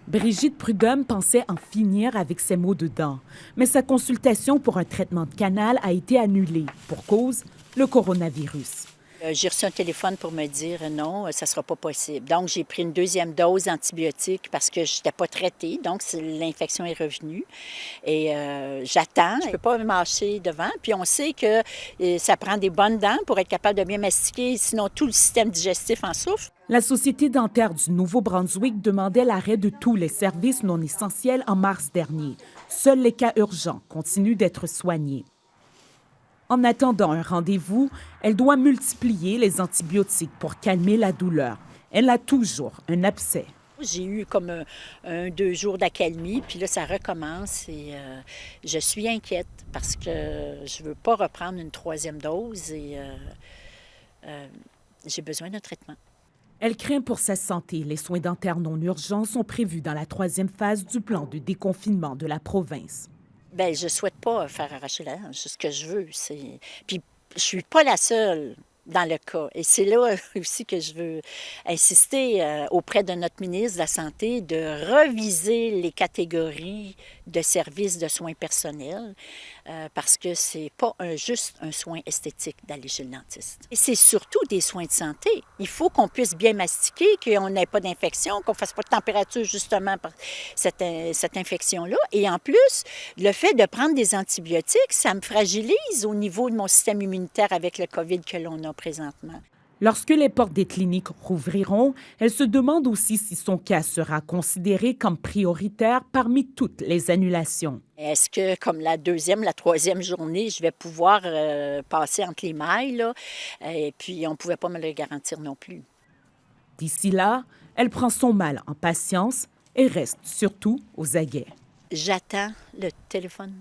Brigitte Prudhomme pensait en finir avec ses maux de dents, mais sa consultation pour un traitement de canal a été annulée pour cause le coronavirus. J'ai reçu un téléphone pour me dire non, ça ne sera pas possible. Donc, j'ai pris une deuxième dose d'antibiotiques parce que je n'étais pas traitée, donc l'infection est revenue. Et j'attends, je ne peux pas me mâcher devant. Puis on sait que ça prend des bonnes dents pour être capable de bien mastiquer, sinon tout le système digestif en souffre. La Société dentaire du Nouveau-Brunswick demandait l'arrêt de tous les services non essentiels en mars dernier. Seuls les cas urgents continuent d'être soignés. En attendant un rendez-vous, elle doit multiplier les antibiotiques pour calmer la douleur. Elle a toujours un abcès. J'ai eu comme 2 jours d'accalmie, puis là, ça recommence et je suis inquiète parce que je ne veux pas reprendre une troisième dose et j'ai besoin d'un traitement. Elle craint pour sa santé. Les soins dentaires non urgents sont prévus dans la troisième phase du plan de déconfinement de la province. Bien, je ne souhaite pas faire arracher la dent. Ce que je veux, c'est... Puis, je ne suis pas la seule dans le cas. Et c'est là aussi que je veux insister auprès de notre ministre de la Santé de reviser les catégories de services de soins personnels parce que c'est pas juste un soin esthétique d'aller chez le dentiste. Et c'est surtout des soins de santé. Il faut qu'on puisse bien mastiquer, qu'on n'ait pas d'infection, qu'on ne fasse pas de température justement par cette infection-là. Et en plus, le fait de prendre des antibiotiques, ça me fragilise au niveau de mon système immunitaire avec le COVID que l'on a présentement. Lorsque les portes des cliniques rouvriront, elle se demande aussi si son cas sera considéré comme prioritaire parmi toutes les annulations. Est-ce que, comme la deuxième, la troisième journée, je vais pouvoir passer entre les mailles, là? Et puis, on ne pouvait pas me le garantir non plus. D'ici là, elle prend son mal en patience et reste surtout aux aguets. J'attends le téléphone.